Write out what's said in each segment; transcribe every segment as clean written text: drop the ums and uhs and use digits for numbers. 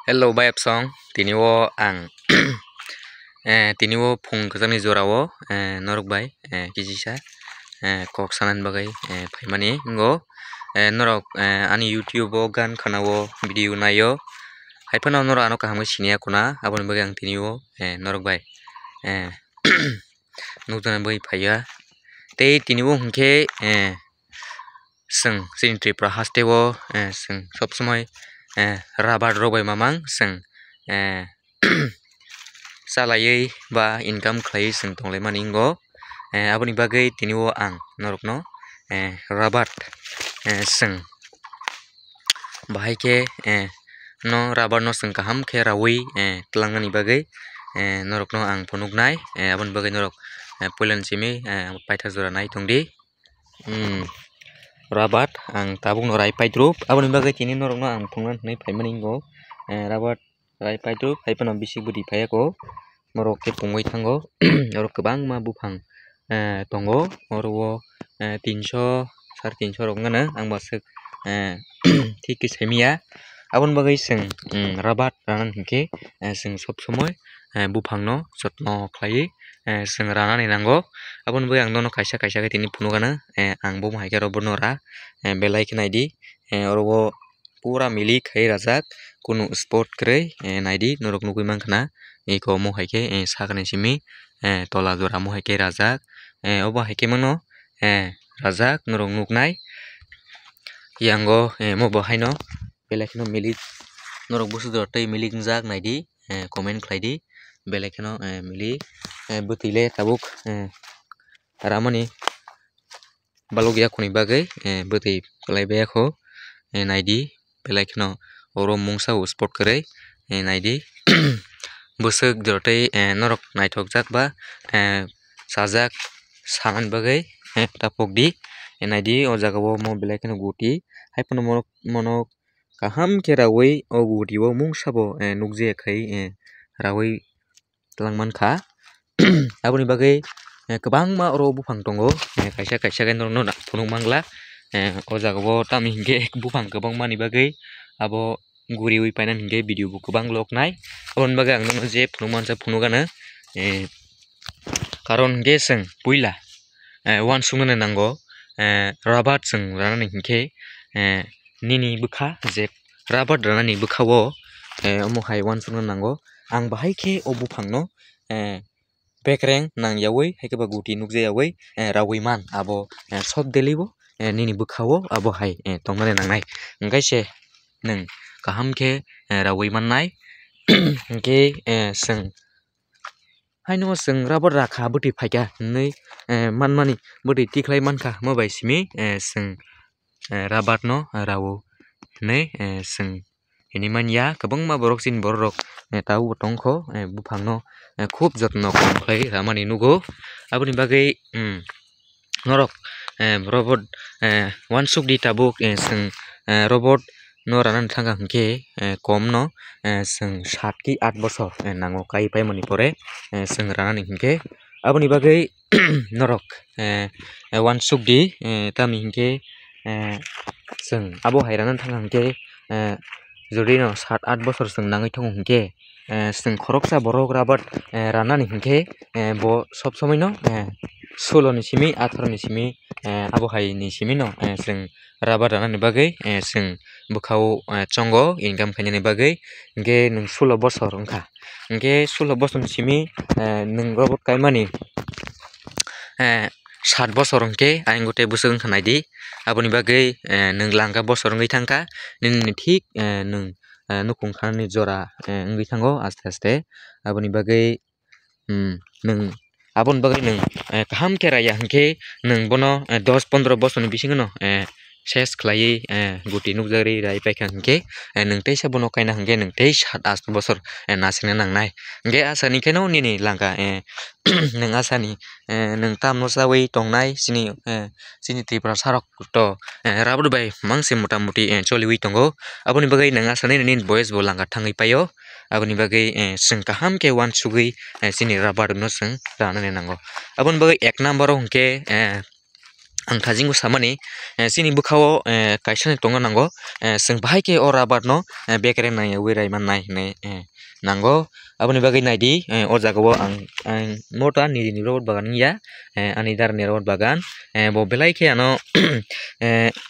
Hello bayap song tiniwo ang tiniwo phung kajani jorao norok bai kijisa kok sanan bagai phaimani ngo norok ani YouTube o gan khanawo video nayo haifano norok ano kaham sinia kuna aboni bagai ang tiniwo norok bai nukjana bai phaiya tei tiniwo hingke sing sin tripra hasteo sing sob somoi rabar rok bai mamang sing salai ba income khlai sing tonglai maningo aboni bagai tiniwo ang norokno rabat sing bahai ke no rabar no sing kaham khe rawi tlangani bagai norokno ang phunuknai aboni bagai norok puilan simi paitha jora nai tongdi rabat ang tabuk no rai paitrup aboni bagai tini norok no ang phungna hnai phaimaningo rabat rai paitrup haifano bisi budi phaiako norok ke pungoi thango norok kwbangma buphang tongo oro 300 350 rok ngana ang basuk thik ke saimia aboni bagai sing rabat ranan hingke sing sob somoi buphang no jotno khlai sing ranani nango aboni bagai ang nono kaisa kaisa ke tini phunukgana ang bo haike ro bonora belai khe naidi oro pura milik khai rajak kunu sport kwrui naidi norok nugui mankha eko mo haike sakani simi tola jora mo haike rajak obo haike mano rajak norok nuknai yango mo bo haino belai kheno milik norok busu jora tei milik jak naidi comment khlaidi belai kheno milik bwtwile tabuk ramani balogya khoni bagai bwtwi kwlaibai ako naidi belai kheno oro mungsa sport kwrui naidi busuk jorotei norok naithokjak ba sajak sanani bagai tapukdi naidi o jaga o mo belai kheno guti haifano mono kaham khe rawi o guti o mungsa bo nukjaiya khai rawi tlangmankha aboni bagai kwbangma oro buphang tongo kaisa kaisa ke norok no phunuk mangla o jaga o tamo hingke buphang kwbangma ni bagui abo guriwi painani hingke video bo kwbang log nai aboni bagai ang nukgo je phunukmansa phunukgana karon hingke sing puila uansukmani nango rabat sing ranani hingke nini bwkha je rabat ranani bwkhao omo hai uansukna nango ang bahai khe o buphang no bekreng nangyawi haikhe guti nukjaiyawi rawi man abo sob daily bo nini bwkhao abo hai tongmani nangnai hingkaise nung kaham khe rawi mannai hingke sing haino sing rabat rakha bwtwi phaikha hinui manmani bwtwi tiklai mankha mobai simi sing rabat no rawo hinui sing hinimanya kwbangma borok chini borok rok tabuk bo tongkho buphang no khub jotno khlai ramani nugo aboni bagui norok robot uansukdi tabuk sing robot no ranani thangka hingke kom no sing 7 ki 8 bochor nango kai paimani pore sing ranani hingke aboni bagui norok uansukdi tamo hingke sing abo hai ranani thangka hingke jodi no 7 8 bochor sing nangui tongo hingke sing khoroksa borok rabat ranani hingke bo sob somoi no 16 ni simi 18 ni simi abo hai ni simi no sing rabat ranani bagui sing bwkhao chongo income khainani bagui hingke nung 16 bochor wngkha hingke 16 bochor ni simi nung robot kaimani 7 bochor hingke aing gote busuk wngkha naidi aboni bagui nung langka bochor wngui thangkha nini thik nung nukung khanani jora wngui thango aste aste aboni bagui nung aboni bagui nung kaham khe raya hingke nung bono 10 15 bochor ni bisingo no ses khlaiui guti nukjagui rai paikha hingke nung teisa bono kaina hingke nung tei 7 8 bochor nasikna nangnai hingke asani khe no nini langka nung asani nung tamno chawi tongnai chini tripura sarok to rabat bai mangsi motamuti choliwi tongo aboni bagui nung asani nini boys bo langka thangui paio aboni bagui sing kaham khe uansukgui chini rabat no sing ranani nango aboni bagui 1 number o hingke ang thajing samani sini bukhao kaisa tonga nango sing bahai ke or abat no bekereng nang wirai man nai ne nango aboni bagai naidi o jaga o ang mota ni road bagan ya ani dar ni road bagan bo belai ke ano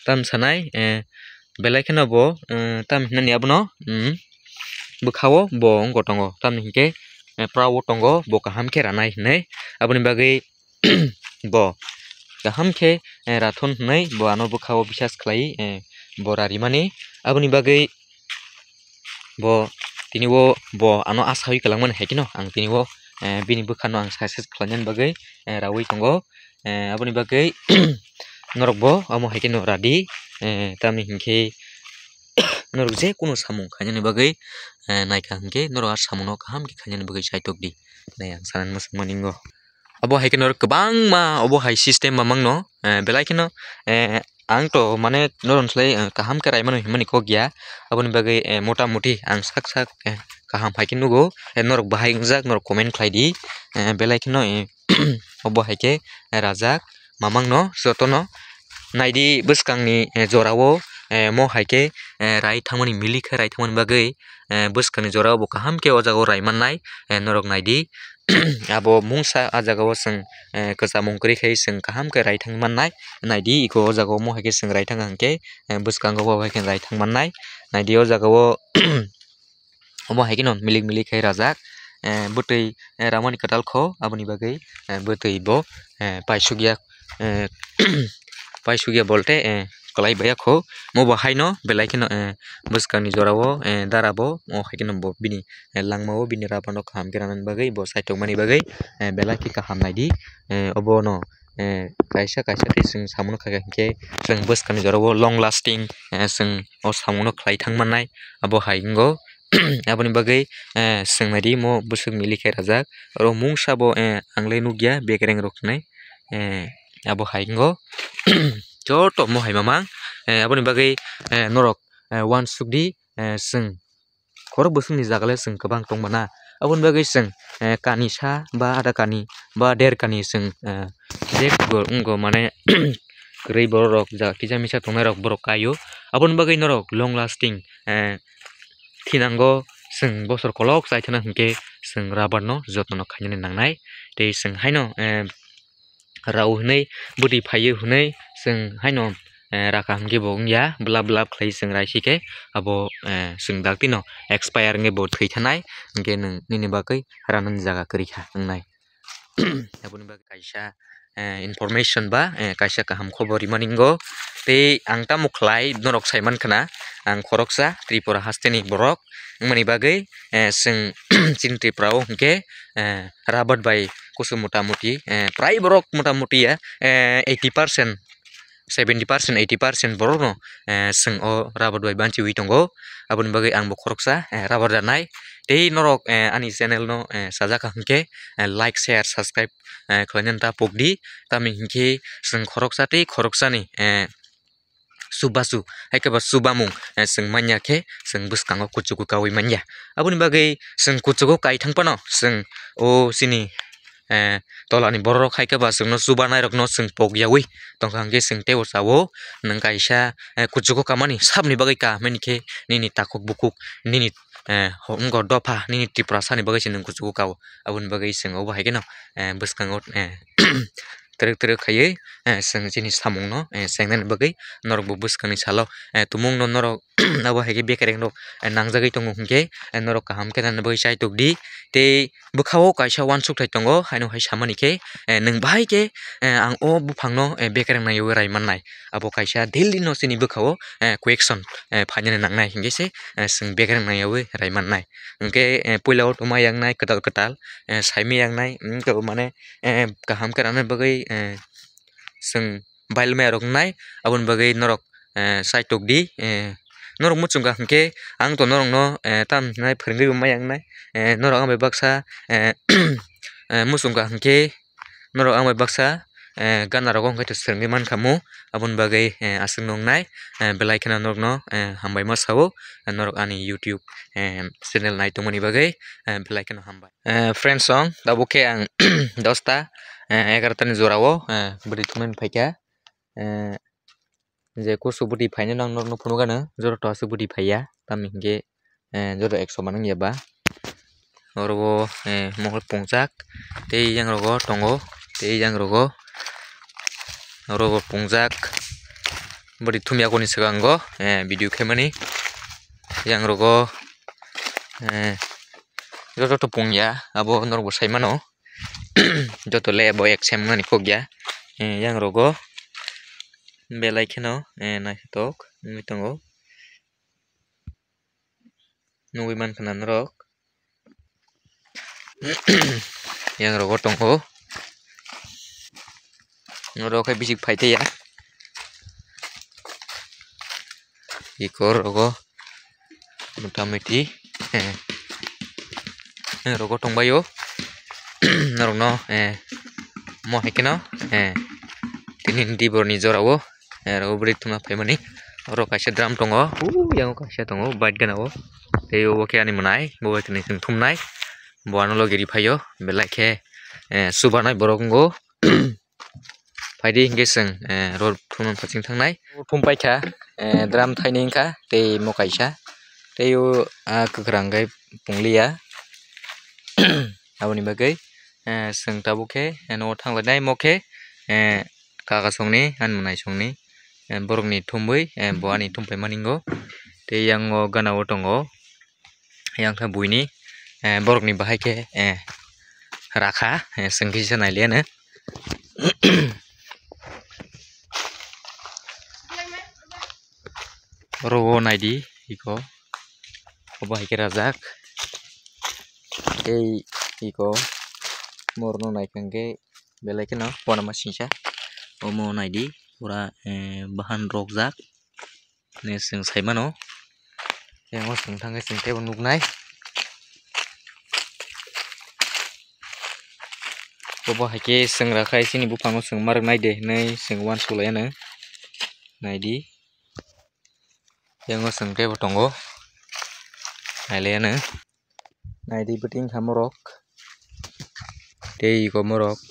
tam sanai belai ke no bo tam nani abno bukhao bo gotongo tam hingke prawo tongo bo kaham ke ranai ne aboni bagai bo kaham ke rathon hnai bo ano bukhao bisas khlai bo rarimani aboni bagai bo tini bo ano asai kalangman hekino ang tini bini bukhano ang success khlanan bagai rawi tongo aboni bagai norok bo amo hekino radi tamni hingke norok je kuno samung khanyani bagai naika hingke norok samung no kaham ke khanyani bagai saitok di nei ang sanan masang maningo abo haikeno kebang ma abo hai system mamang no belai keno ang to mane noron slai kaham ke rai mano himani ko gya aboni bagai mota moti ang sak kaham haiken nugo norok bahai jak norok comment khlai di belai keno abo haike rajak mamang no jotono naidi buskang ni jorao mo haike rai thangmani milik rai thangmani bagai buskang ni jorao bo kaham ke o jago rai mannai norok naidi abo mungsa ajaga o sing kasamung kri khai sing kaham ke rai thang mannai naidi iko o jaga mo haike sing rai thang angke buskang go haike rai thang mannai naidi o jaga o omo haike no milik khai rajak butui ramani katal kho aboni bagai butui bo paisugya paisugya bolte kalai baya kho mo bo haino belai keno buskang ni jorao darabo mo haike no bo bini langmao bini rabano kaham keranan bagai bo saitok mani bagai belai ki kaham naidi obo no kaisa sing samuno khake sing buskang ni jorao long lasting sing o samuno khlai thangmannai abo haingo aboni bagai sing naidi mo busuk mili khai rajak oro mungsa bo anglai nugya bekereng roknai abo haingo joto mo hai mamang aboni bagai norok one sukdi sing khorok busung ni jagale sing kabang tongmana aboni bagai sing kani sa ba ada kani ba der kani sing jek go mane grei borok ja kisa misa tongnai rok borok kayo aboni bagai norok long lasting thinango sing bosor kolok sai thana hingke sing rubber no jotno khainani nangnai tei sing haino rau hnei budi phaiyo hnei sing haino raka hingke bo ungya blab khlai sing raisike abo sing daktino expire nge bo thai thanai hingke nung nini bagai ranan jaga korikha nangnai aboni bagai kaisa information ba kaisa kaham khobor imaningo tei ang tamo khlai norok saiman khana ang khoroksa tripura hasteni borok mani bagai sing chin tripura o hingke rabat bai kusum motamuti prai borok motamuti ya 80% 70% 80% borok no sing o rabat bai banchi wi tongo aboni bagai ang bo khoroksa rabat danai tei norok ani channel no sajaka hingke like share subscribe khlainan ta pokdi tami hingke sing khoroksa tei khoroksani subasu haikaba subamung sing manya ke sing buskango kuchuku kawi manya aboni bagai sing kuchuku kai thangpano sing o sini tolani borok haikaba sing no subanai rok no sing pogyawi tongkangke sing teo sawo nang kaisa kuchuku kamani sabni bagai ka menike nini takuk bukuk nini hongo dopa nini triprasa ni bagai sing kuchuku kaw aboni bagai sing obo haikeno buskango terek khaye sing jini samung no sengnan bagai norok bo buskani salo tumung no norok abo haike bekereng no nangjagai tongo hingke norok kaham kenan bagai chai tokdi tei bukhao kaisa wansuk thai tongo haino hai samani ke nung bahai ke ang o bufang no bekereng nai rai mannai abo kaisa daily no sini bukhao question phainani nangnai hingke se sing bekereng nai rai mannai hingke puila tuma yang nai ketal saimi yang nai to mane kaham kenan bagai sing bailme rok nai abon bagai norok saitok di norok muchungka hingke ang to norok no tam nai phirngui mayang nai norok ang bai baksa muchungka hingke norok ang bai baksa gana rok ongkai to sirngui mankhamu abon bagai asung nong nai belai khana norok no hambai ma sawo norok ani youtube channel nai tongmani bagai belai khana hambai friends song dabo ke ang 10 ta 11 ta ni jorao budi thumani phaikha je ko subudi phaina nang no phunu gana joro to subudi phaiya tami hingke joro 100 manung ya ba oro mohor pungjak tei yang rogo tongo tei yang rogo oro pungjak bodi thumya koni segango video khaimani yang rogo joto to pungya abo norbo saimano joto le bo ek sem mani kogya yang rogo belai kheno naitok nugui tongo nugui mankha norok yang rogo tongo norok hai bisik phaitaiya ikor rogo motamoti rogo tongbayo norok no mo haikeno tini dibor ni jorao rogo bri thuma phaimani oro kaisa drum tongo yang kaisa tongo bike gana o tei o ke ani manai bo tini thumnai boano logeri phaio belai khe subanai borok ngo phaidi hingke seng rod thumna phaching thangnai thum paikha drum thaini wngkha tei mo kaisa tei o kwkhwrang khe punglia aboni bagui seng tabuk khe no thanglainai mo khe kaka songni hanmanai songni borokni thumbui boani thumphaimani ngo tei yang o gana o tongo yang kha buini borokni bahai khe rakha sengkhe sa nailiyano rogo naidi iko obo haike rajak tei iko morno naikangke belai kheno wanama singsa omo naidi pura bahan rokjak ne seng saimano yang o seng thangke seng tebo nugnai obo haike seng rakhai sini buphango seng marak naide hinui seng uansuklayano naidi yang o seng tebo tongo nailayano naidi boti wngkha morok tei iko morok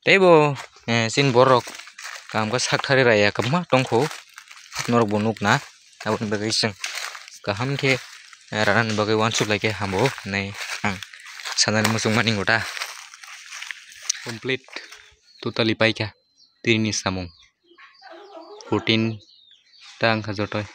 teibo chini borok kam khe saktharwi raya kwbangma tongkho norok bo nukna aboni bagui chwng kaham khe ranani bagui uansuklaikhe hamo hinui ang sanani muchungmani ngota complete totally paikha tini ni samung 14 ta wngkha jotoi.